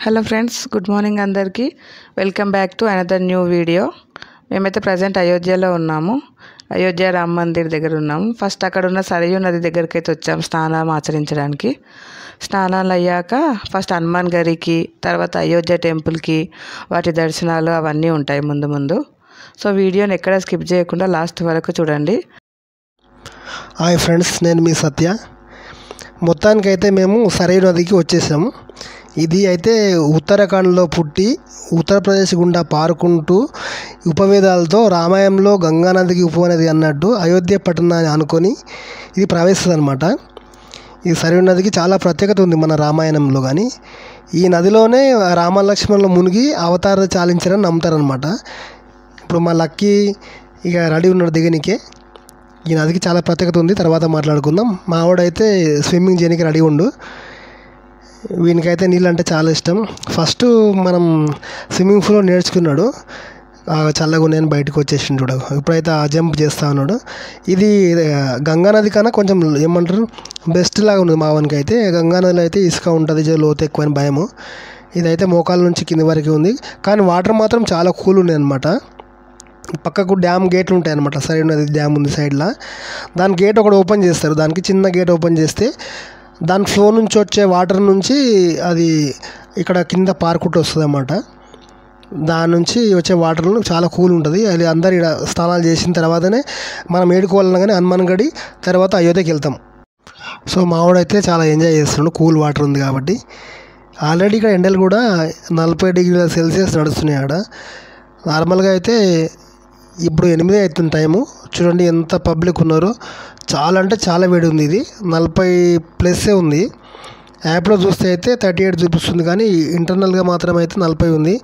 Hello friends, good morning అందరికీ. Welcome back to another new video. మేమైతే present అయోధ్యలో ఉన్నాము. అయోధ్య రామ మందిర్ దగ్గర ఉన్నాము. ఫస్ట్ అక్కడ ఉన్న సరయూ నది దగ్గరికి అయితే వచ్చాము స్నానం ఆచరించడానికి. స్నానాలు అయ్యాక ఫస్ట్ హనుమాన్ గరికి, తర్వాత అయోధ్య టెంపుల్కి వాటి దర్శనాలు అవన్నీ ఉంటాయి ముందు. సో వీడియోని ఎక్కడ స్కిప్ చేయకుండా లాస్ట్ వరకు చూడండి. హాయ్ ఫ్రెండ్స్, నేను మీ సత్య. మొత్తానికైతే మేము సరయూ నదికి వచ్చేసాము. ఇది అయితే ఉత్తరాఖండ్లో పుట్టి ఉత్తరప్రదేశ్ గుండా పారుకుంటూ ఉపవేదాలతో రామాయణంలో గంగానదికి ఉపనది అన్నట్టు అయోధ్య పట్టణాన్ని అనుకొని ఇది ప్రవేశిస్తుంది అనమాట. ఈ సరయూ నదికి చాలా ప్రత్యేకత ఉంది మన రామాయణంలో. కానీ ఈ నదిలోనే రామలక్ష్మణులు మునిగి అవతారం చాలించారని నమ్ముతారనమాట. ఇప్పుడు మా లక్కీ ఇక రెడీ ఉన్నాడు దిగనికే. ఈ నదికి చాలా ప్రత్యేకత ఉంది, తర్వాత మాట్లాడుకుందాం. మా ఆవిడైతే స్విమ్మింగ్ చేయడానికి రెడీ ఉండు. వీనికైతే నీళ్ళు అంటే చాలా ఇష్టం. ఫస్ట్ మనం స్విమ్మింగ్ పూల్లో నేర్చుకున్నాడు, చల్లగా నేను బయటకు వచ్చేసిండు చూడ. ఇప్పుడైతే ఆ జంప్ చేస్తూ ఉన్నాడు. ఇది గంగానది కన్నా కొంచెం ఏమంటారు బెస్ట్ లాగా ఉంది మా వానికి. అయితే గంగానదిలో అయితే ఇసుక ఉంటుంది, లోతు ఎక్కువ అని భయము. ఇదైతే మోకాల నుంచి కింది వరకు ఉంది, కానీ వాటర్ మాత్రం చాలా కూల్ ఉన్నాయి అనమాట. పక్కకు డ్యామ్ గేట్లు ఉంటాయి అనమాట. సైడ్ నది డ్యామ్ ఉంది సైడ్లో. దాని గేట్ ఒకటి ఓపెన్ చేస్తారు. దానికి చిన్న గేట్ ఓపెన్ చేస్తే దాని ఫ్లో నుంచి వచ్చే వాటర్ నుంచి అది ఇక్కడ కింద పారుకుంటూ వస్తుంది అన్నమాట. దాని నుంచి వచ్చే వాటర్ చాలా కూల్ ఉంటుంది. అది అందరు ఇక్కడ స్నానాలు చేసిన తర్వాతనే మనం ఏడుకోవాలన్నా కానీ హనుమాన్ గడి తర్వాత అయోధ్యకి వెళ్తాం. సో మావాడైతే చాలా ఎంజాయ్ చేస్తున్నాడు, కూల్ వాటర్ ఉంది కాబట్టి. ఆల్రెడీ ఇక్కడ ఎండలు కూడా 40 డిగ్రీల సెల్సియస్ నడుస్తున్నాయి అక్కడ. నార్మల్గా అయితే ఇప్పుడు 8 అవుతుంది టైము. చూడండి ఎంత పబ్లిక్ ఉన్నారో. చాలా అంటే చాలా వేడి ఉంది. ఇది 40+ ఉంది. యాప్లో చూస్తే అయితే 38 చూపిస్తుంది, కానీ ఇంటర్నల్గా మాత్రం అయితే 40 ఉంది.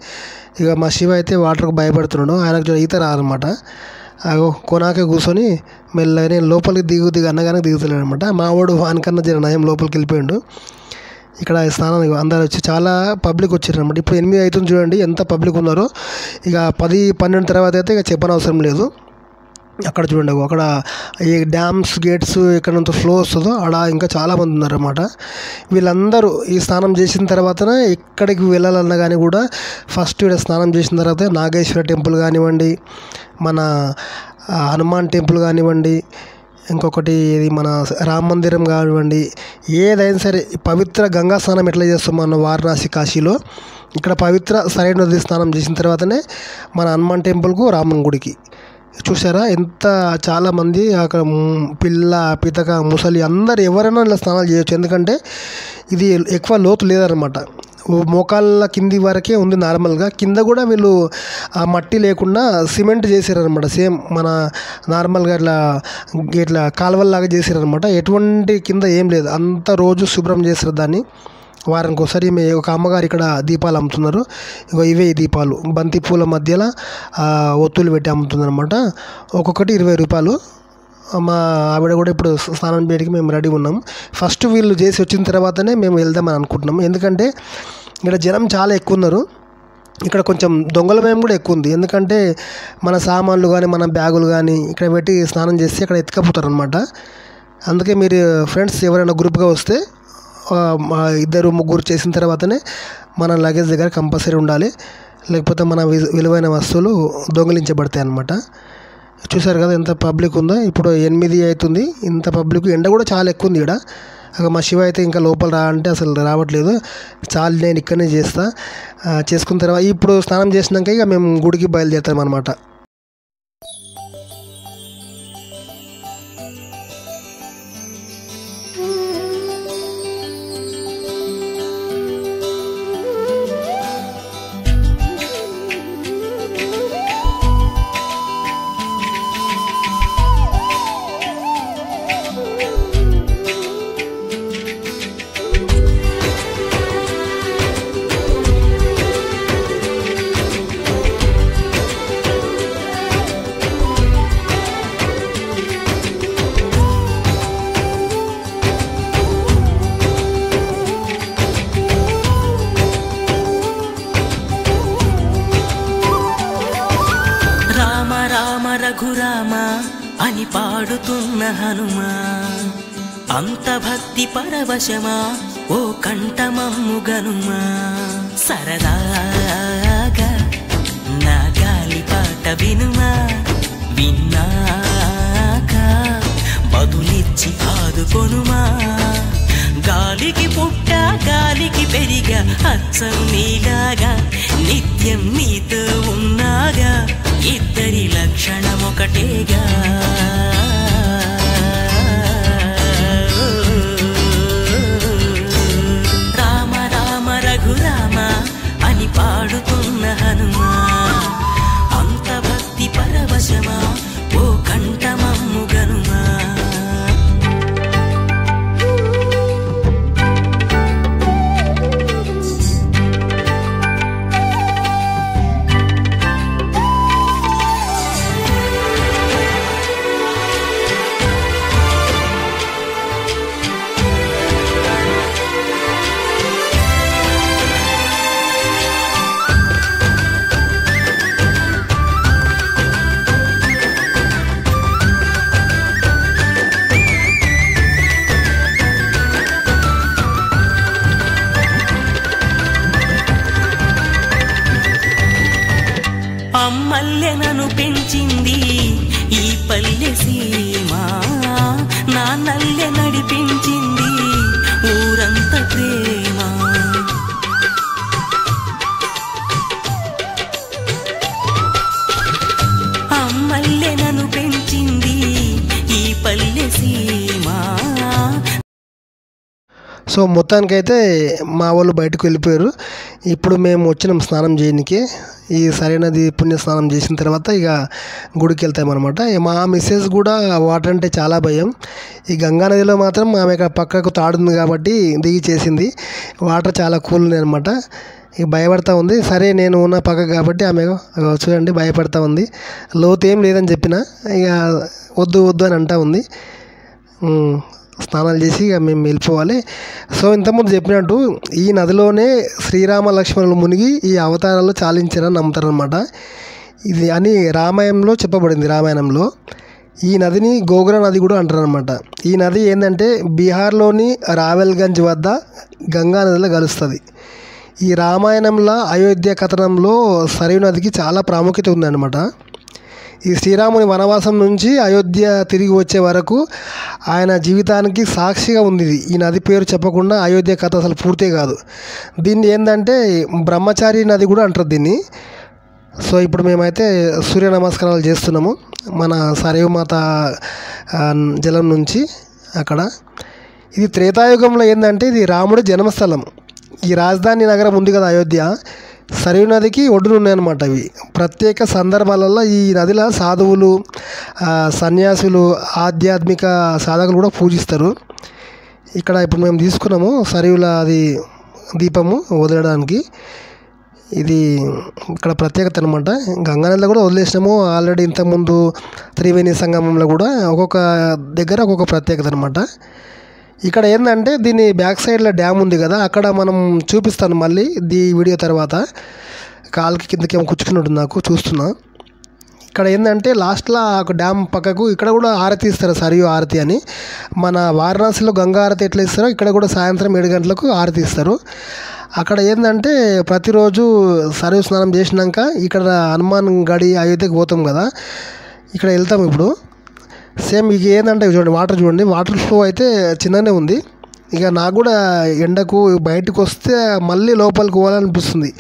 ఇక మా శివ అయితే వాటర్కి భయపడుతున్నాడు. ఆయనకు ఈత రాదనమాట. కొనాకే కూర్చొని మెల్లగానే లోపలికి దిగు అన్నగానే దిగుతలేడు అనమాట. మా వాడు వానికన్నా జర నయం లోపలికి వెళ్ళిపోయాడు. ఇక్కడ స్నానానికి అందరు వచ్చి చాలా పబ్లిక్ వచ్చారు అనమాట. ఇప్పుడు 8 అవుతుంది చూడండి ఎంత పబ్లిక్ ఉన్నారో. ఇక 10-12 తర్వాత అయితే ఇక చెప్పనవసరం లేదు. అక్కడ చూడండి, అక్కడ ఈ డ్యామ్స్ గేట్స్ ఎక్కడ నుంచి ఫ్లో వస్తుందో అక్కడ ఇంకా చాలామంది ఉన్నారన్నమాట. వీళ్ళందరూ ఈ స్నానం చేసిన తర్వాతనే ఎక్కడికి వెళ్ళాలన్నా కానీ కూడా ఫస్ట్ ఇక్కడ స్నానం చేసిన తర్వాత నాగేశ్వర టెంపుల్ కానివ్వండి, మన హనుమాన్ టెంపుల్ కానివ్వండి, ఇంకొకటి ఇది మన రామ మందిరం కానివ్వండి, ఏదైనా సరే పవిత్ర గంగా స్నానం ఎట్లా చేస్తాం మన వారణాసి కాశీలో, ఇక్కడ పవిత్ర సరైన నది స్నానం చేసిన తర్వాతనే మన హనుమాన్ టెంపుల్కు రామన్ గుడికి. చూసారా ఎంత చాలామంది అక్కడ పిల్ల పితక ముసలి అందరు ఎవరైనా ఇలా స్నానాలు చేయొచ్చు. ఎందుకంటే ఇది ఎక్కువ లోతు లేదనమాట. మోకాళ్ళ కింది వరకే ఉంది నార్మల్గా. కింద కూడా వీళ్ళు ఆ మట్టి లేకుండా సిమెంట్ చేసారనమాట. సేమ్ మన నార్మల్గా ఇట్లా కాలువల్లాగా చేసారనమాట. ఎటువంటి కింద ఏం లేదు, అంత రోజు శుభ్రం చేస్తారు దాన్ని. వారానికి ఒకసారి ఒక అమ్మగారు ఇక్కడ దీపాలు అమ్ముతున్నారు. ఇగో ఇవే ఈ దీపాలు బంతి పూల మధ్యలో ఒత్తులు పెట్టి అమ్ముతున్నారు అనమాట. ఒక్కొక్కటి 20 రూపాయలు. మా ఆవిడ కూడా ఇప్పుడు స్నానం చేయడానికి మేము రెడీ ఉన్నాం. ఫస్ట్ వీళ్ళు చేసి వచ్చిన తర్వాతనే మేము వెళ్దామని అనుకుంటున్నాము. ఎందుకంటే ఇక్కడ జనం చాలా ఎక్కువ ఉన్నారు. ఇక్కడ కొంచెం దొంగల భయం కూడా ఎక్కువ ఉంది. ఎందుకంటే మన సామాన్లు కానీ మన బ్యాగులు కానీ ఇక్కడ పెట్టి స్నానం చేస్తే ఇక్కడ ఎత్తుకపోతారు అనమాట. అందుకే మీరు ఫ్రెండ్స్ ఎవరైనా గ్రూప్గా వస్తే 2-3 చేసిన తర్వాతనే మన లగేజ్ దగ్గర కంపల్సరీ ఉండాలి. లేకపోతే మన విలువైన వస్తువులు దొంగిలించబడతాయి అన్నమాట. చూసారు కదా ఎంత పబ్లిక్ ఉందో. ఇప్పుడు 8 అవుతుంది, ఇంత పబ్లిక్. ఎండ కూడా చాలా ఎక్కువ ఉంది ఇక్కడ. మా శివ అయితే ఇంకా లోపల రా అంటే అసలు రావట్లేదు. చాలు నేను ఇక్కడనే చేసుకున్న తర్వాత ఇప్పుడు స్నానం చేసినాక ఇక మేము గుడికి బయలుదేరుతాం అనమాట. రఘురామ అని పాడుతున్న హనుమా, అంత భక్తి పరవశమా ఓ కంఠమమ్ముగనుమా సరదాగా నా గాలి పాట వినుమా విన్నాక బదులిచ్చి ఆదుకొనుమా గాలికి పుట్ట గాలికి పెరిగా అచ్చం నీలాగా నిత్యం నీతో ఉన్నాగా ఇద్దరి లక్షణం ఒకటేగా రామ రామ రఘురామ అని పాడుతున్న హనుమా అంత భక్తి పరవశమా ఓ కంఠమమ్ముగనుమా అమ్మల్లె నన్ను పెంచింది ఈ పల్లె సీమ నాన్నల్లె నడిపించింది ఊరంత ప్రేమ అమ్మల్లె నన్ను పెంచింది ఈ పల్లె సీమ. సో మొత్తానికైతే మా వాళ్ళు బయటకు వెళ్ళిపోయారు. ఇప్పుడు మేము వచ్చినాం స్నానం చేయడానికి. ఈ సరైనది పుణ్య స్నానం చేసిన తర్వాత ఇక గుడికి వెళ్తామన్నమాట. మా మిస్సెస్ కూడా వాటర్ అంటే చాలా భయం. ఈ గంగానదిలో మాత్రం ఆమె పక్కకు తాడుంది కాబట్టి దిగి చేసింది. వాటర్ చాలా కూల్ ఉన్నాయి అనమాట. ఇక భయపడతా ఉంది. సరే నేను ఉన్న పక్క కాబట్టి ఆమె చూడండి భయపడతా ఉంది. లోతు ఏం లేదని చెప్పిన ఇక వద్దు వద్దు అని అంటా ఉంది. స్నానాలు చేసి ఇక మేము వెళ్ళిపోవాలి. సో ఇంతకుముందు చెప్పినట్టు ఈ నదిలోనే శ్రీరామ లక్ష్మణులు మునిగి ఈ అవతారాలు చాలించారని నమ్ముతారనమాట. ఇది అని రామాయణంలో చెప్పబడింది. రామాయణంలో ఈ నదిని గోగ్రా నది కూడా అంటారనమాట. ఈ నది ఏంటంటే బీహార్లోని రావెల్గంజ్ వద్ద గంగా నదిలో కలుస్తుంది. ఈ రామాయణంలో అయోధ్య కథనంలో సరయూ నదికి చాలా ప్రాముఖ్యత ఉందన్నమాట. ఈ శ్రీరాముని వనవాసం నుంచి అయోధ్య తిరిగి వచ్చే వరకు ఆయన జీవితానికి సాక్షిగా ఉంది. ఈ నది పేరు చెప్పకుండా అయోధ్య కథ అసలు పూర్తే కాదు. దీన్ని ఏంటంటే బ్రహ్మచారి నది కూడా అంటారు దీన్ని. సో ఇప్పుడు మేమైతే సూర్య నమస్కారాలు చేస్తున్నాము మన సరయూ మాత జలం నుంచి. అక్కడ ఇది త్రేతాయుగంలో ఏంటంటే ఇది రాముడి జన్మస్థలం. ఈ రాజధాని నగరం ఉంది కదా అయోధ్య, సరయూ నదికి ఒడ్డున ఉన్నాయన్నమాట. ఇవి ప్రత్యేక సందర్భాలలో ఈ నదిలో సాధువులు, సన్యాసులు, ఆధ్యాత్మిక సాధకులు కూడా పూజిస్తారు. ఇక్కడ ఇప్పుడు మేము తీసుకున్నాము సరయూల అది దీపము వదలడానికి. ఇది ఇక్కడ ప్రత్యేకత అనమాట. గంగానదిలో కూడా వదిలేసినాము ఆల్రెడీ. ఇంతకుముందు త్రివేణి సంగమంలో కూడా ఒక్కొక్క దగ్గర ఒక్కొక్క ప్రత్యేకత అనమాట. ఇక్కడ ఏంటంటే దీని బ్యాక్ సైడ్లో డ్యామ్ ఉంది కదా, అక్కడ మనం చూపిస్తాను మళ్ళీ ఈ వీడియో తర్వాత. కాలుకి కిందకేమో కూర్చుని ఉంటుంది నాకు చూస్తున్నా. ఇక్కడ ఏంటంటే లాస్ట్లో ఒక డ్యామ్ పక్కకు ఇక్కడ కూడా ఆరతి ఇస్తారు, సరయూ ఆరతి అని. మన వారణాసిలో గంగా ఆరతి ఎట్లా ఇస్తారో ఇక్కడ కూడా సాయంత్రం 7 గంటలకు ఆరతి ఇస్తారు. అక్కడ ఏంటంటే ప్రతిరోజు సరయూ స్నానం చేసినాక ఇక్కడ హనుమాన్ గడి అయోధ్యకి పోతాం కదా, ఇక్కడ వెళ్తాం ఇప్పుడు. సేమ్ ఇక ఏంటంటే చూడండి వాటర్ చూడండి, వాటర్ ఫ్లో అయితే చిన్ననే ఉంది. ఇక నాకు కూడా ఎండకు బయటకు వస్తే మళ్ళీ లోపలికి పోవాలనిపిస్తుంది.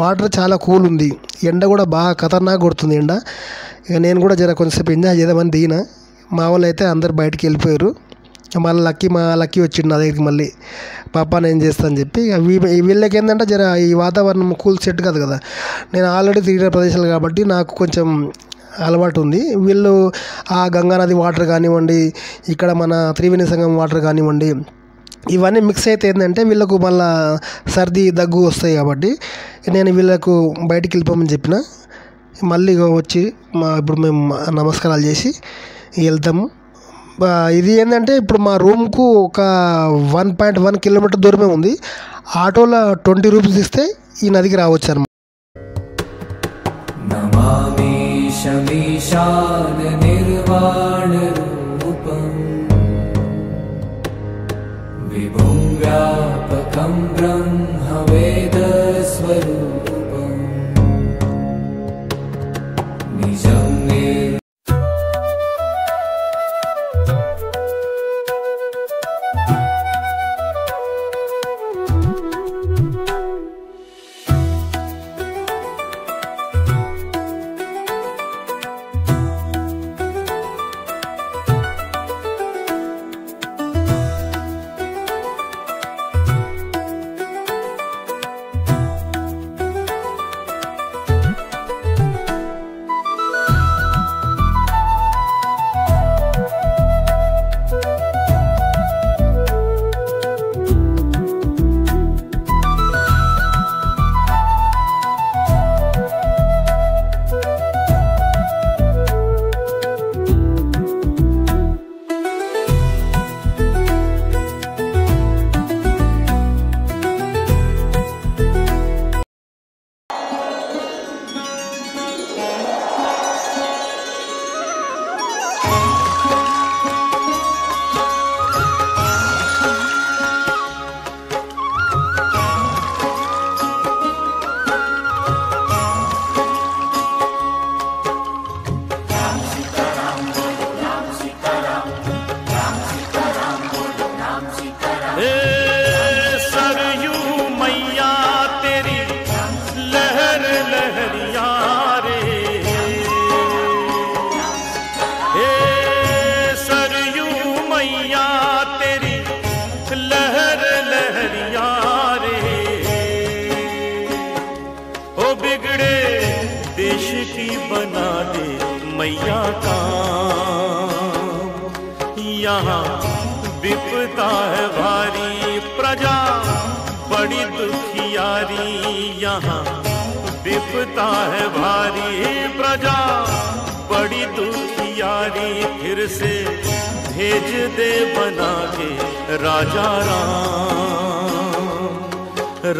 వాటర్ చాలా కూల్ ఉంది. ఎండ కూడా బాగా ఖతర్నాక్ కొడుతుంది ఎండ. ఇక నేను కూడా జర కొంచెంసేపు ఎంజాయ్ చేద్దామని దిగిన. మా వాళ్ళు అయితే అందరు బయటికి వెళ్ళిపోయారు. మళ్ళీ మా లక్కీ వచ్చిండు నా దగ్గరికి మళ్ళీ, పాపా నేను చేస్తాను అని చెప్పి. వీళ్ళకి ఏంటంటే జర ఈ వాతావరణం కూల్ సెట్ కాదు కదా. నేను ఆల్రెడీ తిరిగిన ప్రదేశాలు కాబట్టి నాకు కొంచెం అలవాటు ఉంది. వీళ్ళు ఆ గంగానది వాటర్ కానివ్వండి, ఇక్కడ మన త్రివేణి సంగమం వాటర్ కానివ్వండి, ఇవన్నీ మిక్స్ అయితే ఏంటంటే వీళ్ళకు మళ్ళీ సర్ది దగ్గు వస్తాయి కాబట్టి నేను వీళ్ళకు బయటికి వెళ్ళిపోమని చెప్పిన. మళ్ళీ వచ్చి ఇప్పుడు మేము నమస్కారాలు చేసి వెళ్తాము. ఇది ఏంటంటే ఇప్పుడు మా రూమ్కు ఒక 1.1 కిలోమీటర్ దూరమే ఉంది. ఆటోలో 20 రూపీస్ ఇస్తే ఈ నదికి రావచ్చు అన్నమాట. शमीशान निर्वाण रूपं विभुं व्याप व्यापकं ब्रह्मवेदस्वरूपम् निजं बना दे मैया का। यहाँ विपदा है भारी, प्रजा बड़ी दुखियारी। यहाँ विपदा है भारी, प्रजा बड़ी दुखियारी। फिर से भेज दे बना के राजा राम,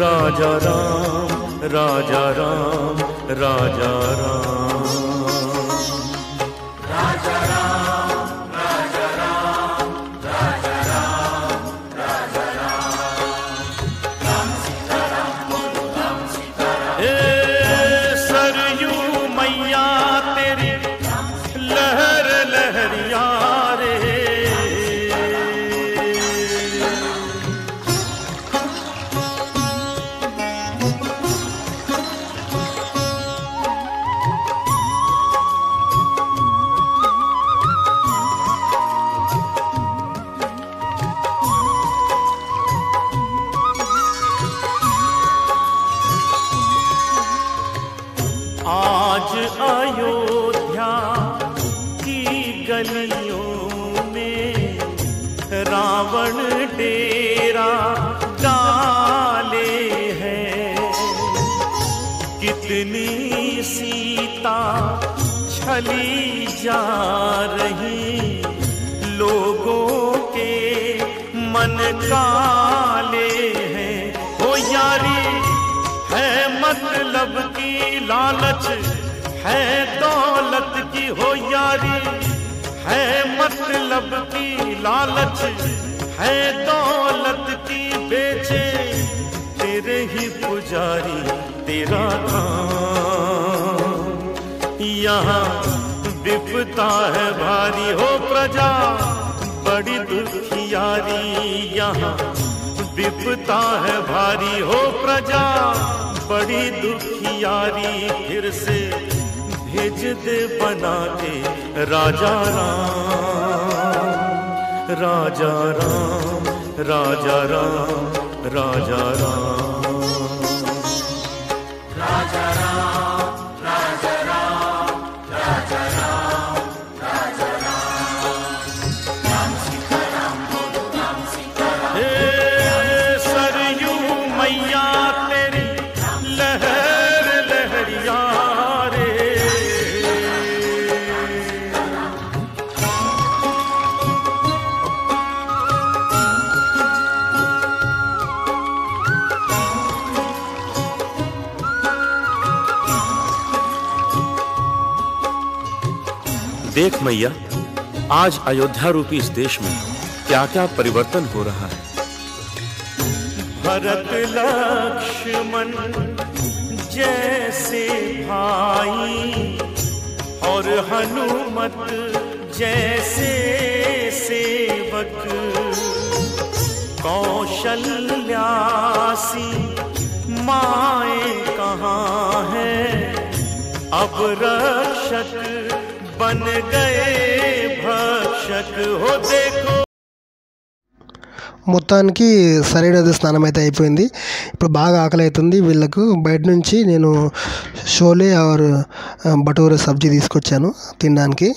राजा राम, राजा राम, राजा राम, राजा राम, राजा राम, राजा राम, राजा राम, राम सीताराम बोलो राम सीताराम। हे सरयू मैया तेरी लहर लहरिया रे। आज अयोध्या की गलियों में रावण डेरा डाले हैं। कितनी सीता छली जा रही, लोगों के मन काले हैं। हो यारी है मतलब की, लालच है दौलत की। हो यारी है मतलब की, लालच है दौलत की। बेचे तेरे ही पुजारी तेरा काम। यहाँ विपदा है भारी, हो प्रजा बड़ी दुखियारी। यहाँ विपदा है भारी, हो प्रजा बड़ी दुखियारी। फिर से भेज दे बना के राजा राम, राजा राम, राजा राम, राजा राम, राजा राम, राजा राम, राजा राम, राजा राम, राम सीताराम बोलो राम सीताराम। हे सरयू मैया तेरी लहर लहरिया रे। देख मैया, आज अयोध्या रूपी इस देश में क्या क्या परिवर्तन हो रहा है। भरत लक्ष्मण जैसे भाई और हनुमत जैसे सेवक कौशल्यासी माए कहाँ है अब रक्षक बन गए भक्षक हो देखो। మొత్తానికి సరైన స్నానం అయితే అయిపోయింది. ఇప్పుడు బాగా ఆకలి అవుతుంది వీళ్ళకు. బయట నుంచి నేను షోలే ఆర్ బటూరా సబ్జీ తీసుకొచ్చాను తినడానికి.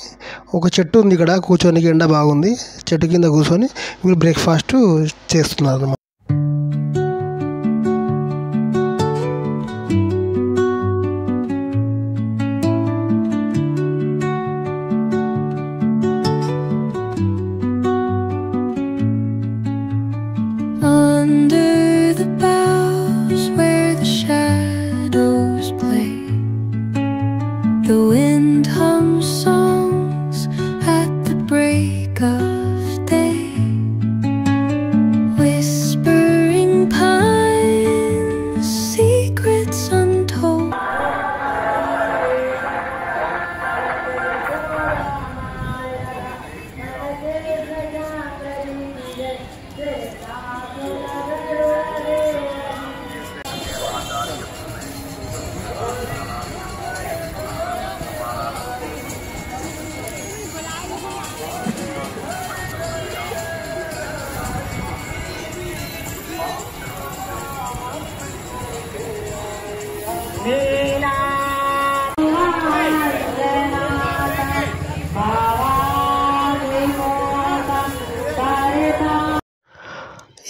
ఒక చెట్టు ఉంది ఇక్కడ కూర్చొని, ఎండ బాగుంది, చెట్టు కింద కూర్చొని వీళ్ళు బ్రేక్ఫాస్ట్ చేస్తున్నారు అన్నమాట. Under the boughs where the shadows play, the wind hums songs at the break of day, whispering pines, secrets untold.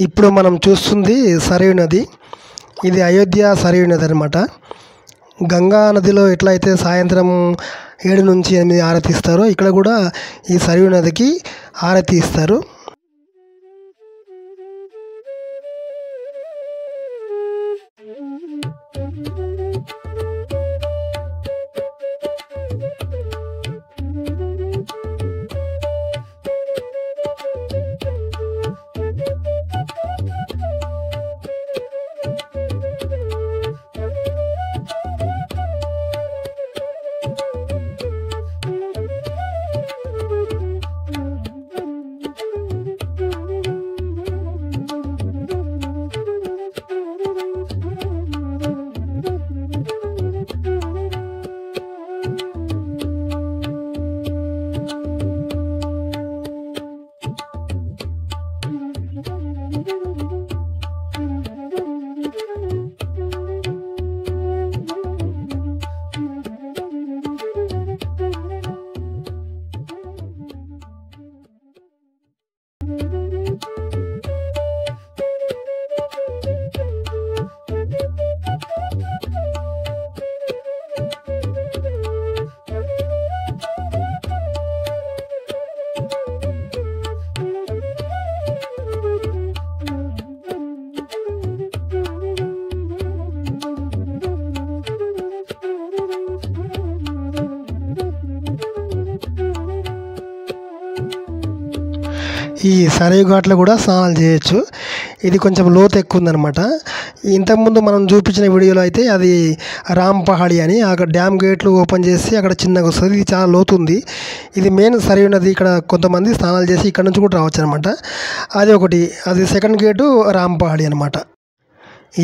ఇప్పుడు మనం చూస్తుంది సరయూ నది. ఇది అయోధ్య సరయూ నది అనమాట. గంగా నదిలో ఎట్లయితే సాయంత్రం 7 నుంచి 8 హారతి ఇస్తారో ఇక్కడ కూడా ఈ సరయూ నదికి హారతి ఇస్తారు. ఈ సరయూ ఘాట్లో కూడా స్నానాలు చేయొచ్చు. ఇది కొంచెం లోతు ఎక్కువ ఉందన్నమాట. ఇంతకుముందు మనం చూపించిన వీడియోలో అయితే అది రామ్ పహాడి అని అక్కడ డ్యామ్ గేట్లు ఓపెన్ చేసి అక్కడ చిన్నగా వస్తుంది. ఇది చాలా లోతు ఉంది. ఇది మెయిన్ సరయూ నది. ఇక్కడ కొంతమంది స్నానాలు చేసి ఇక్కడ నుంచి కూడా రావచ్చు అనమాట. అది ఒకటి. అది సెకండ్ గేటు రామ్ పహాడి అనమాట.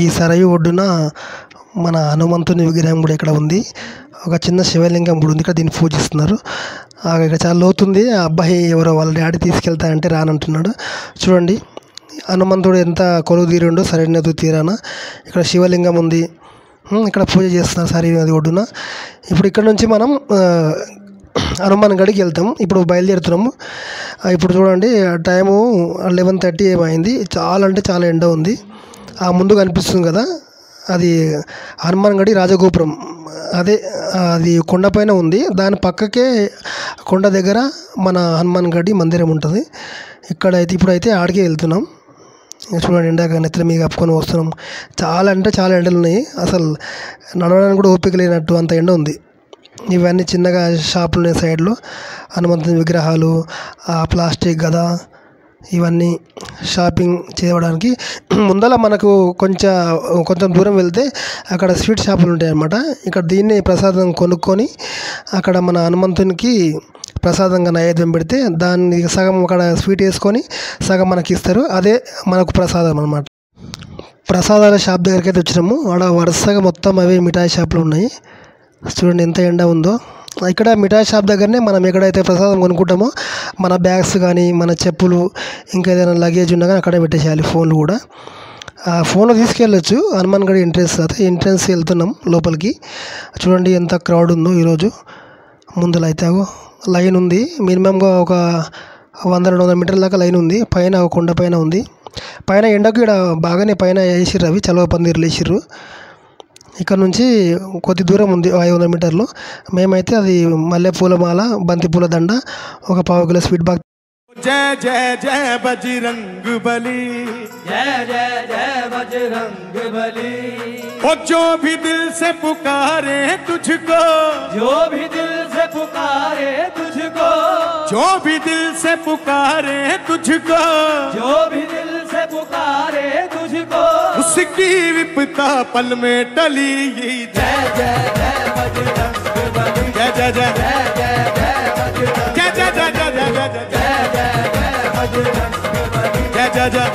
ఈ సరయూ ఒడ్డున మన హనుమంతుని విగ్రహం కూడా ఇక్కడ ఉంది. ఒక చిన్న శివలింగం కూడా ఉంది. ఇక్కడ దీన్ని పూజిస్తున్నారు. ఇక్కడ చాలా లోతుంది. ఆ అబ్బాయి ఎవరో వాళ్ళ డాడీ తీసుకెళ్తానంటే రానంటున్నాడు. చూడండి హనుమంతుడు ఎంత కొలువు తీరుండో సరయూ నది తీరాన. ఇక్కడ శివలింగం ఉంది. ఇక్కడ పూజ చేస్తున్నారు సరయూ నది ఒడ్డున. ఇప్పుడు ఇక్కడ నుంచి మనం హనుమాన్ గడికి వెళ్తాం. ఇప్పుడు బయలుదేరుతున్నాము. ఇప్పుడు చూడండి టైము 11:30 ఏమైంది. చాలా అంటే చాలా ఎండ ఉంది. ఆ ముందు కనిపిస్తుంది కదా అది హనుమాన్ గడి రాజగోపురం. అదే అది కొండపైన ఉంది. దాని పక్కకే కొండ దగ్గర మన హనుమాన్ గడి మందిరం ఉంటుంది. ఇక్కడైతే ఇప్పుడైతే ఆడికే వెళ్తున్నాం. చూడండి ఎండాక నెత్తిన మీద కప్పుకొని వస్తున్నాం. చాలా అంటే చాలా ఎండలు ఉన్నాయి. అసలు నడవడానికి కూడా ఓపిక లేనట్టు అంత ఎండ ఉంది. ఇవన్నీ చిన్నగా షాపులు ఉన్నాయి సైడ్లో. హనుమంతుని విగ్రహాలు, ఆ ప్లాస్టిక్ గద, ఇవన్నీ షాపింగ్ చేయడానికి ముందర మనకు కొంచెం దూరం వెళ్తే అక్కడ స్వీట్ షాపులు ఉంటాయి అన్నమాట. ఇక్కడ దీన్ని ప్రసాదం కొనుక్కొని అక్కడ మన హనుమంతునికి ప్రసాదంగా నైవేద్యం పెడితే దాన్ని సగం అక్కడ స్వీట్ వేసుకొని సగం మనకి ఇస్తారు. అదే మనకు ప్రసాదం అన్నమాట. ప్రసాదాల షాప్ దగ్గరికి అయితే వచ్చినాము. ఆడ వరుసగా మొత్తం అవే మిఠాయి షాపులు ఉన్నాయి. చూడండి ఎంత ఎండ ఉందో. ఇక్కడ మిఠాయి షాప్ దగ్గరనే మనం ఎక్కడైతే ప్రసాదం కొనుక్కుంటామో మన బ్యాగ్స్ కానీ మన చెప్పులు ఇంకా ఏదైనా లగేజ్ ఉన్నా కానీ అక్కడే పెట్టేసేయాలి. ఫోన్లు కూడా ఆ ఫోన్లో తీసుకెళ్ళొచ్చు. హనుమాన్ గడి ఎంట్రెన్స్ వెళ్తున్నాం లోపలికి. చూడండి ఎంత క్రౌడ్ ఉందో ఈరోజు. ముందర అయితే లైన్ ఉంది. మినిమంగా ఒక 100-200 మీటర్ల దాకా లైన్ ఉంది. పైన ఒక కొండ పైన ఉంది. పైన ఎండకు ఇక్కడ బాగానే పైన వేసిర్రు, అవి చలవ పందిర్లు వేసిర్రు. ఇక్కడ నుంచి కొద్ది దూరం ఉంది 500 మీటర్లు. మేమైతే అది మల్లె పూల మాల, బంతి పూల దండ, ఒక 1/2 కిలో స్వీట్ బాక్స్. जय जय जय बजरंग बली, जय जय जय बजरंग बली। और जो भी दिल से पुकारे तुझको, जो भी दिल से पुकारे तुझको, जो भी दिल से पुकारे तुझको, जो भी दिल से पुकारे तुझको, उसकी विपदा पल में टली। जय जय जय बजरंग बली, जय जय जय जय जय जय बजरंग, जय जय जय जय जय जय जय जय जय जय।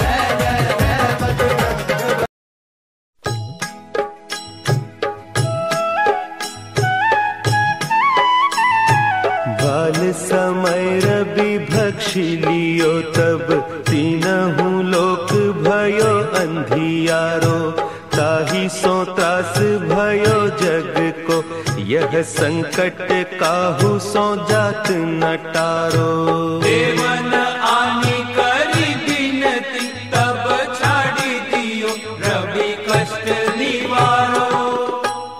बाल समय रवि भक्षी लियो तब तीनहु लोक भयो अंधियारो, ताहि सो त्रास भयो जग को, यह संकट काहू सो जात न टारो। देवन आनी करी बिनती, तब छाड़ी दियो रवि कष्ट निवारो।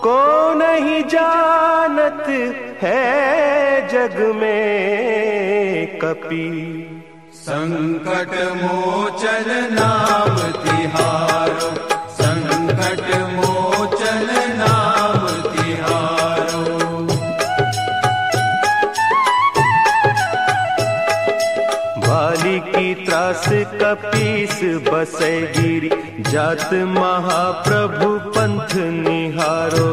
को नहीं जानत है जग में कपि, संकट मोचन नाम तिहारो, संकट मोचन नाम तिहारो। बाली की त्रास कपीस बसे गिरी, जात महाप्रभु पंथ निहारो,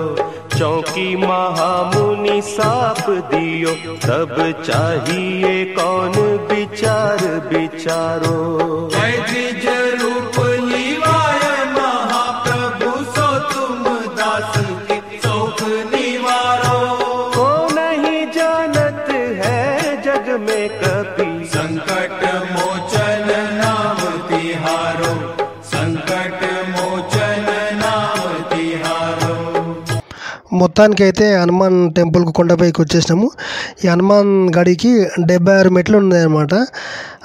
चौकी महामुनि साप दियो, तब चाहिए कौन विचार विचारो। द्विज रूप लिवाय महाप्रभु, सो तुम दास के शोक निवारो। को नहीं जानत है जग में कपि, संकट मोचन नाम तिहारो, संकट मोचन नाम तिहारो। మొత్తానికి అయితే హనుమాన్ టెంపుల్కి కొండపైకి వచ్చేసినాము. ఈ హనుమాన్ గడికి 76 మెట్లు ఉన్నాయన్నమాట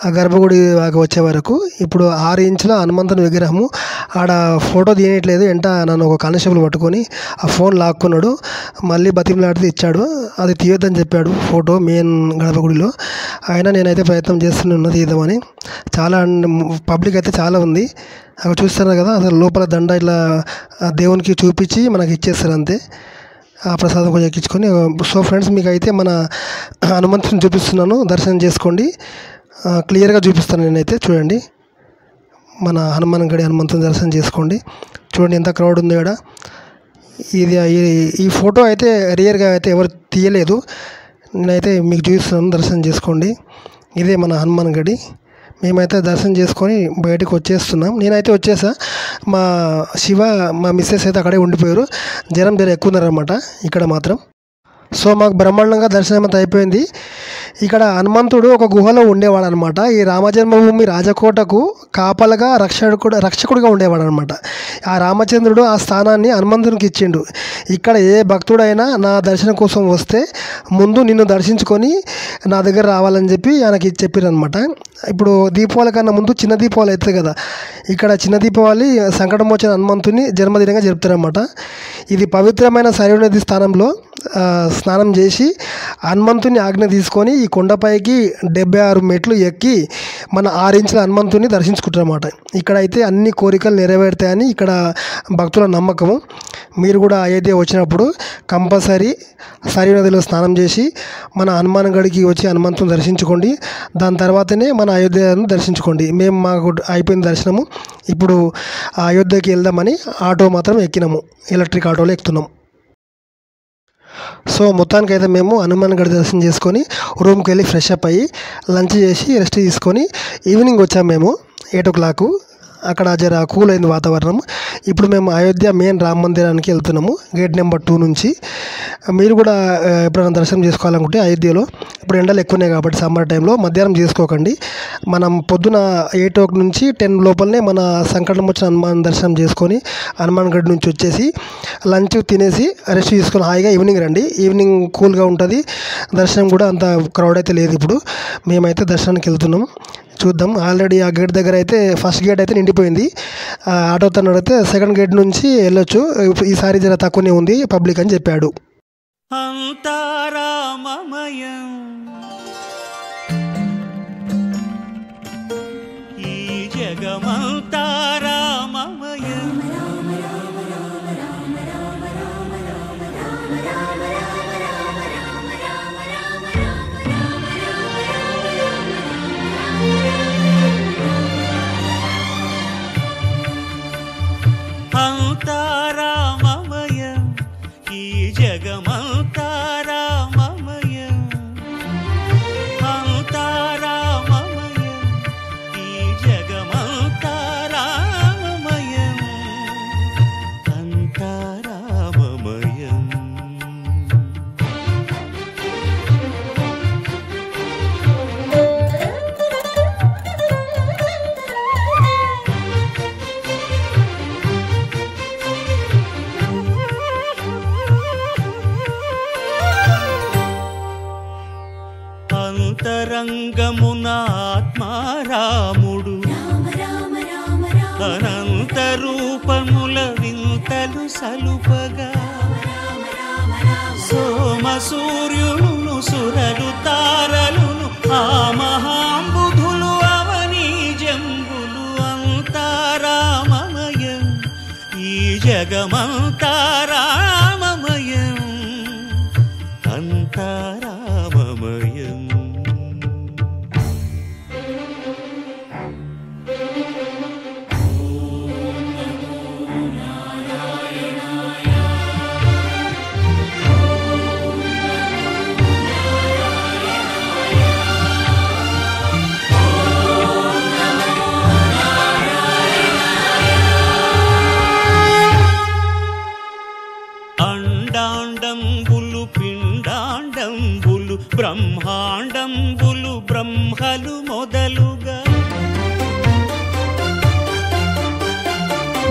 ఆ గర్భగుడి దాకా వచ్చే వరకు. ఇప్పుడు 6 ఇంచుల హనుమంతుని విగ్రహము. ఆడ ఫోటో తీయట్లేదు. నన్ను ఒక కానిస్టేబుల్ పట్టుకొని ఆ ఫోన్ లాక్కున్నాడు. మళ్ళీ బతిమలాడితే ఇచ్చాడు. అది తీయొద్దని చెప్పాడు ఫోటో మెయిన్ గర్భగుడిలో. అయినా నేనైతే ప్రయత్నం చేస్తున్నది తీద్దామని. చాలా పబ్లిక్ అయితే చాలా ఉంది. అక్కడ చూస్తున్నారు కదా, అసలు లోపల దండ ఇట్లా దేవునికి చూపించి మనకి ఇచ్చేస్తారు అంతే. ఆ ప్రసాదం కొంచెం ఎక్కించుకొని. సో ఫ్రెండ్స్, మీకు అయితే మన హనుమంతుని చూపిస్తున్నాను, దర్శనం చేసుకోండి. క్లియర్గా చూపిస్తాను నేనైతే. చూడండి, మన హనుమాన్ గడి హనుమంతుని దర్శనం చేసుకోండి. చూడండి ఎంత క్రౌడ్ ఉందో ఇక్కడ. ఈ ఫోటో అయితే రియల్గా అయితే ఎవరు తీయలేదు. నేనైతే మీకు చూపిస్తున్నాను, దర్శనం చేసుకోండి. ఇదే మన హనుమాన్ గడి. మేమైతే దర్శనం చేసుకొని బయటకు వచ్చేస్తున్నాం. నేనైతే వచ్చేసా. మా శివ, మా మిస్సెస్ అయితే అక్కడే ఉండిపోయారు. జనం ఎక్కువ ఉన్నారన్నమాట ఇక్కడ మాత్రం. సో మాకు బ్రహ్మాండంగా దర్శనం అంతా అయిపోయింది. ఇక్కడ హనుమంతుడు ఒక గుహలో ఉండేవాడు అనమాట. ఈ రామజన్మభూమి రాజకోటకు కాపలగా రక్షకుడిగా ఉండేవాడు అనమాట. ఆ రామచంద్రుడు ఆ స్థానాన్ని హనుమంతునికి ఇచ్చిండు. ఇక్కడ ఏ భక్తుడైనా నా దర్శనం కోసం వస్తే ముందు నిన్ను దర్శించుకొని నా దగ్గర రావాలని చెప్పి ఆయనకి చెప్పారనమాట. ఇప్పుడు దీపావళి కన్నా ముందు చిన్న దీపావళి అవుతుంది కదా, ఇక్కడ చిన్న దీపావళి సంకటమోచన హనుమంతుని జన్మదినంగా జరుపుతారనమాట. ఇది పవిత్రమైన సరైన స్థానంలో స్నానం చేసి హనుమంతుని ఆజ్ఞ తీసుకొని ఈ కొండపైకి 76 మెట్లు ఎక్కి మన 6 ఇంచుల హనుమంతుని దర్శించుకుంటారు అన్నమాట. ఇక్కడైతే అన్ని కోరికలు నెరవేరుతాయని ఇక్కడ భక్తుల నమ్మకము. మీరు కూడా అయోధ్య వచ్చినప్పుడు కంపల్సరీ సరయూ నదిలో స్నానం చేసి మన హనుమాన్ గడికి వచ్చి హనుమంతుని దర్శించుకోండి. దాని తర్వాతనే మన అయోధ్యను దర్శించుకోండి. మేము మాకు అయిపోయిన దర్శనము, ఇప్పుడు అయోధ్యకి వెళ్దామని ఆటో మాత్రం ఎక్కినాము, ఎలక్ట్రిక్ ఆటోలో ఎక్కుతున్నాం. సో మొత్తానికైతే మేము హనుమాన్ గడి దర్శనం చేసుకొని రూమ్కి వెళ్ళి ఫ్రెష్ అప్ అయ్యి లంచ్ చేసి రెస్ట్ తీసుకొని ఈవినింగ్ వచ్చాము మేము 8 o'clock. అక్కడ జర కూల్ అయింది వాతావరణం. ఇప్పుడు మేము అయోధ్య మెయిన్ రామ మందిరానికి వెళ్తున్నాము, గేట్ నెంబర్ 2 నుంచి. మీరు కూడా ఎప్పుడైనా దర్శనం చేసుకోవాలనుకుంటే అయోధ్యలో ఇప్పుడు ఎండలు ఎక్కువ ఉన్నాయి కాబట్టి సమ్మర్ టైంలో మధ్యాహ్నం చేసుకోకండి. మనం పొద్దున 8 o'clock నుంచి 10 లోపలనే మన సంకటం వచ్చిన హనుమాన్ దర్శనం చేసుకొని హనుమాన్ గడి నుంచి వచ్చేసి లంచ్ తినేసి రెస్ట్ తీసుకొని హాయిగా ఈవినింగ్ రండి. ఈవినింగ్ కూల్గా ఉంటుంది, దర్శనం కూడా అంత క్రౌడ్ అయితే లేదు. ఇప్పుడు మేమైతే దర్శనానికి వెళ్తున్నాం, చూద్దాం. ఆల్రెడీ ఆ గేట్ దగ్గర అయితే ఫస్ట్ గేట్ అయితే నిండిపోయింది. ఆటోతో నడితే సెకండ్ గేట్ నుంచి వెళ్ళొచ్చు. ఈసారి జర తక్కువనే ఉంది పబ్లిక్ అని చెప్పాడు. అంతారామమయం ఈ జగమంతారామమయం అంతారామమయం ఈ జగమంతారామమయం అంతారామమయం ఈ జగమంతారామమయం అంతారామమయం. అంతరంగమున ఆత్మారాముడు అనంత రూపముల వింతలు సలుపగా సోమ సూర్యులను సురలు తారలును ఆ మహాంబుధులు అవనీ జంబులు అంతారామమయం ఈ జగమంతారామమయం అంతారామమయం. అండాండంబులు పిండాండంబులు బ్రహ్మాండంబులు బ్రహ్మలు మొదలుగా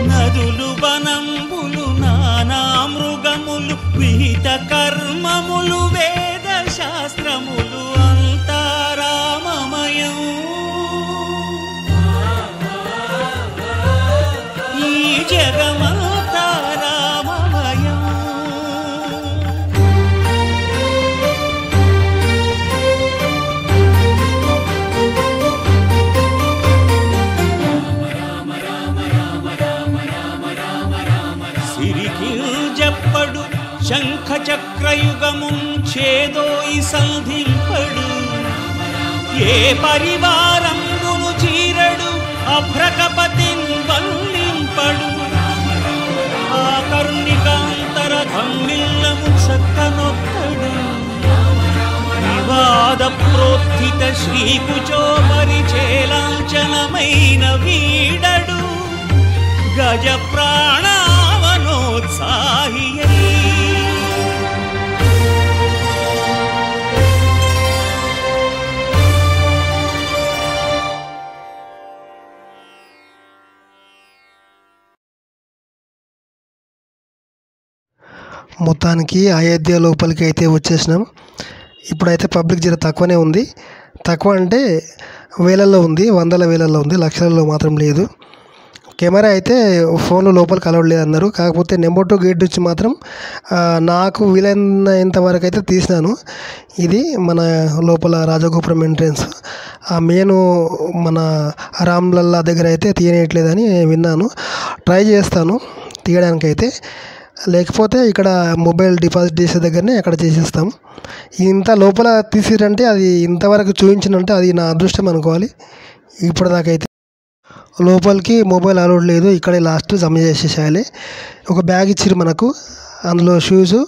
నదులు వనంబులు నానా మృగములు విహిత కర్మములు వేద శాస్త్రములు అంతారామమయం ఈ జగమంతారామమయం. సిరికింజప్పడు శంఖ చక్రయుగముంచేదోయి సంధింపడు ఏ పరివారంబును చీరడు అభ్రకపతిన్ వల్లింపడు ఆ కరుణికాంతర ధమ్మిల్లము చక్కనొక్కడు వివాద ప్రోత్థిత శ్రీకుచో పరిచేలాంఛనమైన వీడడు గజ ప్రాణావనోత్సాహియై. మొత్తానికి అయోధ్య లోపలికి అయితే వచ్చేసినాం. ఇప్పుడైతే పబ్లిక్ జర తక్కువనే ఉంది. తక్కువ అంటే వేలల్లో ఉంది, వందల వేలల్లో ఉంది, లక్షలలో మాత్రం లేదు. కెమెరా అయితే ఫోన్లో లోపలికి అలౌడ్ లేదన్నారు. కాకపోతే నెంబర్ 2 గేట్ నుంచి మాత్రం నాకు వీలైనంత వరకు అయితే తీసినాను. ఇది మన లోపల రాజగోపురం ఎంట్రెన్స్. ఆ మెయిన్ మన రామ్లల్లా దగ్గర అయితే తీయనట్లేదని విన్నాను. ట్రై చేస్తాను తీయడానికైతే. లేకపోతే ఇక్కడ మొబైల్ డిపాజిట్ చేసే దగ్గరనే అక్కడ చేసేస్తాం. ఇంత లోపల తీసిరంటే అది ఇంతవరకు చూపించినంటే అది నా అదృష్టం అనుకోవాలి. ఇప్పటిదాకైతే లోపలికి మొబైల్ అలౌడ్ లేదు. ఇక్కడే లాస్ట్ జమ చేసేసేయాలి. ఒక బ్యాగ్ ఇచ్చిర్రు మనకు, అందులో షూస్,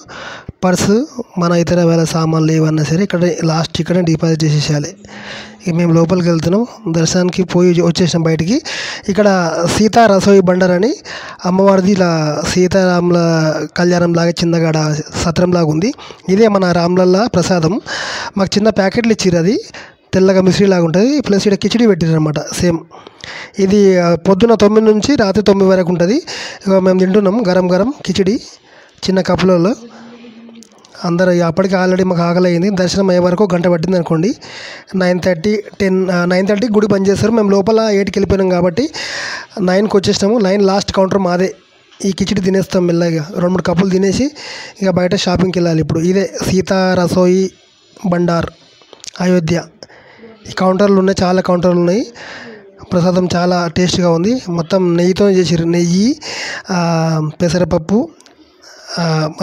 పర్సు, మన ఇతర వేళ సామాన్లు ఏవన్నా సరే ఇక్కడ లాస్ట్ ఇక్కడే డిపాజిట్ చేసేసేయాలి. ఇక మేము లోపలికి వెళ్తున్నాం. దర్శనానికి పోయి వచ్చేసాం బయటికి. ఇక్కడ సీతా రసోయి బండర్ అని అమ్మవారిది ఇలా సీతారాముల కళ్యాణం లాగా చిన్నగాడ సత్రంలాగా ఉంది. ఇదే మన రామ్లల్లా ప్రసాదం. మాకు చిన్న ప్యాకెట్లు ఇచ్చిర్రు, అది తెల్లగా మిశ్రీ లాగా ఉంటుంది. ప్లస్ ఇక్కడ కిచిడి పెట్టిర్రు అనమాట సేమ్. ఇది పొద్దున 9 నుంచి రాత్రి 9 వరకు ఉంటుంది. మేము తింటున్నాం గరం గరం కిచిడి చిన్న కప్పులలో. అందరూ అప్పటికి ఆల్రెడీ మాకు ఆకలి అయింది. దర్శనం అయ్యే వరకు గంట పట్టింది అనుకోండి. 9:30 గుడి బంద్ చేస్తారు. మేము లోపల 8కి వెళ్ళిపోయినాం కాబట్టి 9కి వచ్చేసినాము. 9 లాస్ట్ కౌంటర్ మాదే. ఈ కిచిడి తినేస్తాం మెల్లగా. 2-3 కప్పులు తినేసి ఇక బయట షాపింగ్కి వెళ్ళాలి. ఇప్పుడు ఇదే సీతా రసోయి బండార్ అయోధ్య. ఈ కౌంటర్లు ఉన్నాయి, చాలా కౌంటర్లు ఉన్నాయి. ప్రసాదం చాలా టేస్ట్గా ఉంది. మొత్తం నెయ్యితో చేసారు. నెయ్యి, పెసరపప్పు,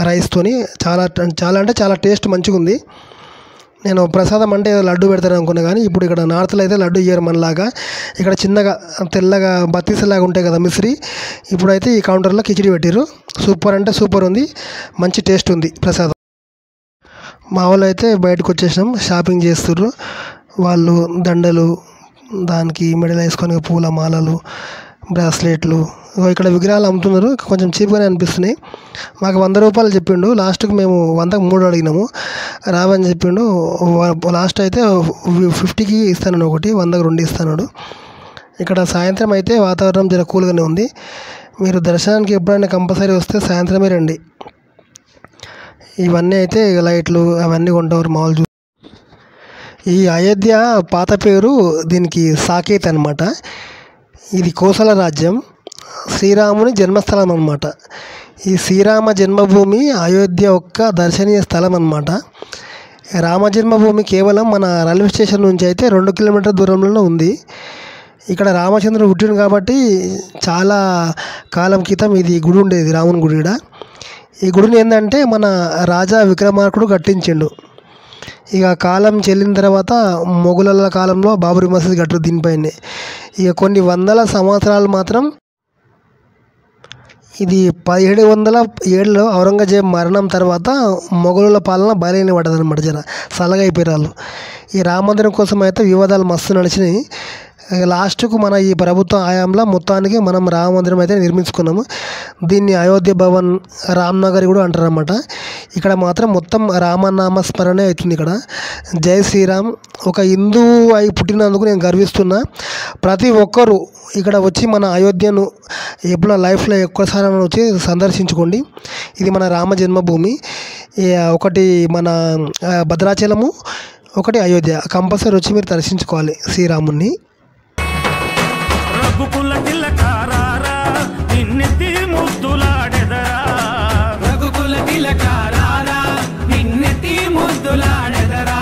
రైస్తోని చాలా అంటే చాలా టేస్ట్ మంచిగా ఉంది. నేను ప్రసాదం అంటే లడ్డు పెడతాను అనుకున్నా, కానీ ఇప్పుడు ఇక్కడ నార్త్లో అయితే లడ్డు ఇయ్యారు మనలాగా. ఇక్కడ చిన్నగా తెల్లగా బత్తీసలాగా ఉంటాయి కదా మిశ్రీ. ఇప్పుడైతే ఈ కౌంటర్లో కిచిడి పెట్టారు. సూపర్ అంటే సూపర్ ఉంది, మంచి టేస్ట్ ఉంది ప్రసాదం. మా వాళ్ళు అయితే బయటకు వచ్చేసినాం, షాపింగ్ చేస్తుర్రు. వాళ్ళు దండలు, దానికి మెడలు వేసుకొని పూల మాలలు, బ్రాస్లెట్లు, ఇక్కడ విగ్రహాలు అమ్ముతున్నారు. కొంచెం చీప్గానే అనిపిస్తున్నాయి. మాకు 100 రూపాయలు చెప్పిండు. లాస్ట్కి మేము 100కి 3 అడిగినాము. రావని చెప్పిండు. లాస్ట్ అయితే 50కి ఇస్తాను ఒకటి, 100కి 2 ఇస్తాడు. ఇక్కడ సాయంత్రం అయితే వాతావరణం జర కూల్గానే ఉంది. మీరు దర్శనానికి ఎప్పుడైనా కంపల్సరీ వస్తే సాయంత్రమే రండి. ఇవన్నీ అయితే లైట్లు అవన్నీ కొంటారు మామూలు. ఈ అయోధ్య పాత పేరు దీనికి సాకేత్ అనమాట. ఇది కోసల రాజ్యం, శ్రీరాముని జన్మస్థలం అన్నమాట. ఈ శ్రీరామ జన్మభూమి అయోధ్య యొక్క దర్శనీయ స్థలం అన్నమాట. రామ జన్మభూమి కేవలం మన రైల్వే స్టేషన్ నుంచి అయితే 2 కిలోమీటర్ల దూరంలోనే ఉంది. ఇక్కడ రామచంద్రుడు పుట్టిండు కాబట్టి చాలా కాలం క్రితం ఇది గుడి ఉండేది, రాముని గుడి. ఈ గుడిని ఏంటంటే మన రాజా విక్రమార్కుడు కట్టించిండు. ఇక కాలం చెల్లిన తర్వాత మొఘలుల కాలంలో బాబరీ మసీద్ కట్టారు దీనిపైనే. ఇక కొన్ని వందల సంవత్సరాలు మాత్రం ఇది 1707లో ఔరంగజేబ్ మరణం తర్వాత మొఘలుల పాలన బయలుని పడ్డదనమాట. జర సలగా అయిపోయారు వాళ్ళు. ఈ రామ మందిరం కోసం అయితే వివాదాలు మస్తు నడిచినాయి. లాస్ట్కు మన ఈ ప్రభుత్వ హయాంలో మొత్తానికి మనం రామ మందిరం అయితే నిర్మించుకున్నాము. దీన్ని అయోధ్య భవన్, రామ్నగర్ కూడా అంటారన్నమాట. ఇక్కడ మాత్రం మొత్తం రామనామ స్మరణే అవుతుంది. ఇక్కడ జై శ్రీరామ్. ఒక హిందువు అయి పుట్టినందుకు నేను గర్విస్తున్నా. ప్రతి ఒక్కరూ ఇక్కడ వచ్చి మన అయోధ్యను ఎప్పుడు లైఫ్లో ఒక్కసారి వచ్చి సందర్శించుకోండి. ఇది మన రామ జన్మభూమి. ఒకటి మన భద్రాచలము, ఒకటి అయోధ్య. కంపల్సరీ వచ్చి మీరు దర్శించుకోవాలి శ్రీరాముని. రఘుకుల తిలకారారా నిన్నెత్తి ముద్దులాడెదరా, రఘుకుల తిలకారారా నిన్నెత్తి ముద్దులాడెదరా,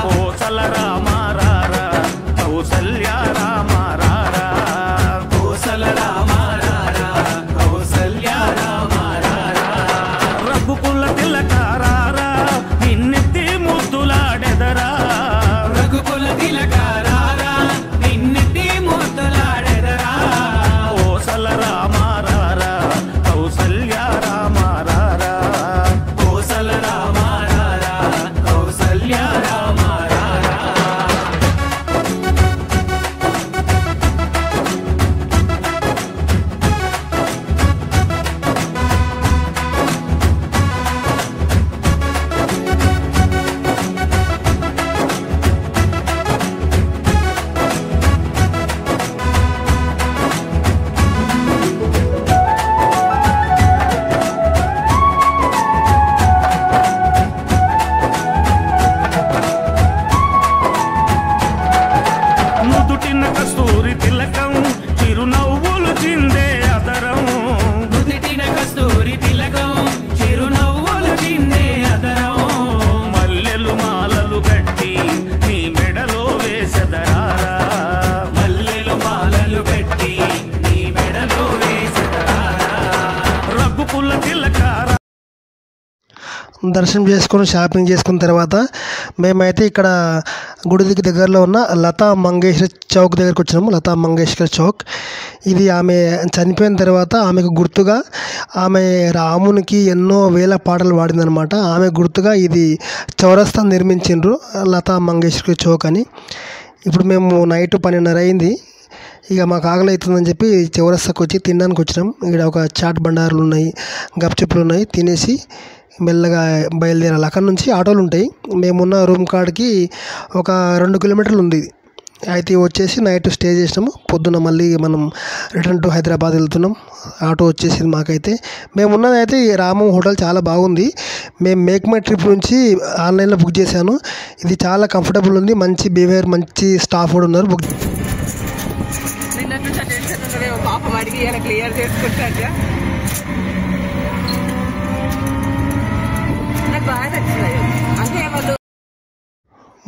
కోసల రామారారా కౌసల్య రామారారా, కోసల రామారారా కౌసల్య రామారారా, రఘుకుల తిలకారారా నిన్నెత్తి ముద్దులాడెదరా, రఘుకుల తిలకారారా నిన్నెత్తి ముద్దులాడెదరా, కోసల రామారారా కౌసల్య రామారారా, కోసల రామారారా కౌసల్య రామారారా. దర్శనం చేసుకొని షాపింగ్ చేసుకున్న తర్వాత మేమైతే ఇక్కడ గుడికి దగ్గరలో ఉన్న లతా మంగేష్కర్ చౌక్ దగ్గరికి వచ్చినాము. లతా మంగేష్కర్ చౌక్ ఇది ఆమె చనిపోయిన తర్వాత ఆమెకు గుర్తుగా ఆమె రామునికి ఎన్నో వేల పాటలు పాడిందనమాట. ఆమె గుర్తుగా ఇది చౌరస్తా నిర్మించిండ్రు లతా మంగేష్కర్ చౌక్ అని. ఇప్పుడు మేము నైట్ 12:30 అయింది. ఇక మాకు ఆకలి అవుతుందని చెప్పి చౌరస్తాకు వచ్చి తినడానికి వచ్చినాం. ఇక్కడ ఒక చాట్ బండారులు ఉన్నాయి, గప్చుప్పులు ఉన్నాయి. తినేసి మెల్లగా బయలుదేరాలి. అక్కడ నుంచి ఆటోలు ఉంటాయి. మేమున్న రూమ్ కాడికి ఒక 2 కిలోమీటర్లు ఉంది. అయితే వచ్చేసి నైట్ స్టే చేసినాము. పొద్దున్న మళ్ళీ మనం రిటర్న్ టు హైదరాబాద్ వెళ్తున్నాం. ఆటో వచ్చేసింది మాకైతే. మేమున్నది అయితే రామం హోటల్ చాలా బాగుంది. మేము మేక్ మై ట్రిప్ నుంచి ఆన్లైన్లో బుక్ చేశాను. ఇది చాలా కంఫర్టబుల్ ఉంది. మంచి బిహేవియర్, మంచి స్టాఫ్ కూడా ఉన్నారు. బుక్ క్లియర్ చేసుకుంటా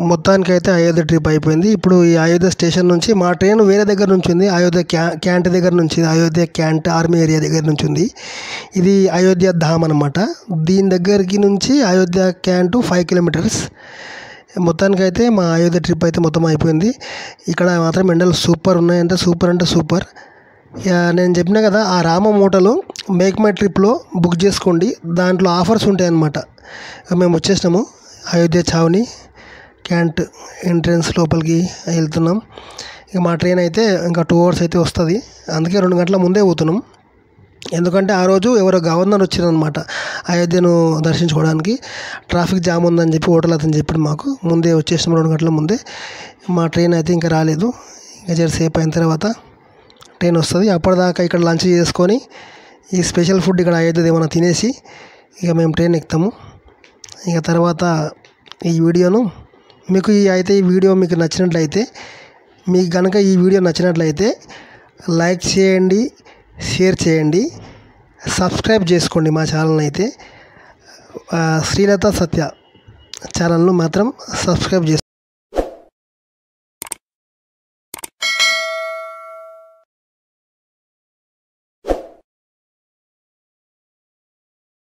మొత్తానికైతే అయోధ్య ట్రిప్ అయిపోయింది. ఇప్పుడు ఈ అయోధ్య స్టేషన్ నుంచి మా ట్రైన్ వేరే దగ్గర నుంచి ఉంది. అయోధ్య క్యాంట్ దగ్గర నుంచి, అయోధ్య క్యాంట్ ఆర్మీ ఏరియా దగ్గర నుంచి ఉంది. ఇది అయోధ్య ధామ్ అనమాట. దీని దగ్గరికి నుంచి అయోధ్య క్యాంటు 5 కిలోమీటర్స్. మొత్తానికైతే మా అయోధ్య ట్రిప్ అయితే మొత్తం అయిపోయింది. ఇక్కడ మాత్రం ఎండలు సూపర్ ఉన్నాయంటే సూపర్. నేను చెప్పినా కదా, ఆ రామం హోటల్ మేక్ మై ట్రిప్లో బుక్ చేసుకోండి. దాంట్లో ఆఫర్స్ ఉంటాయి అన్నమాట. మేము వచ్చేసినాము అయోధ్య ఛావని క్యాంట్ ఎంట్రన్స్ లోపలికి వెళ్తున్నాం. ఇక మా ట్రైన్ అయితే ఇంకా 2 hours అయితే వస్తుంది. అందుకే 2 గంటల ముందే పోతున్నాం. ఎందుకంటే ఆ రోజు ఎవరో గవర్నర్ వచ్చారనమాట అయోధ్యను దర్శించుకోవడానికి. ట్రాఫిక్ జామ్ ఉందని చెప్పి హోటల్ అతను చెప్పాడు మాకు. ముందే వచ్చేసినాం 2 గంటల ముందే. మా ట్రైన్ అయితే ఇంకా రాలేదు. ఇంకా జరసేపు అయిన తర్వాత ట్రైన్ వస్తుంది. అప్పటిదాకా ఇక్కడ లంచ్ చేసుకొని ఈ స్పెషల్ ఫుడ్ ఇక్కడ అయోధ్యది ఏమైనా తినేసి ఇక మేము ట్రైన్ ఎక్కుతాము. ఇక తర్వాత ఈ వీడియోను మీకు ఈ వీడియో మీకు నచ్చినట్లయితే, మీకు కనుక ఈ వీడియో నచ్చినట్లయితే లైక్ చేయండి, షేర్ చేయండి, సబ్స్క్రైబ్ చేసుకోండి మా ఛానల్ని అయితే. శ్రీలత సత్య ఛానల్ను మాత్రం సబ్స్క్రైబ్ చేసుకోండి.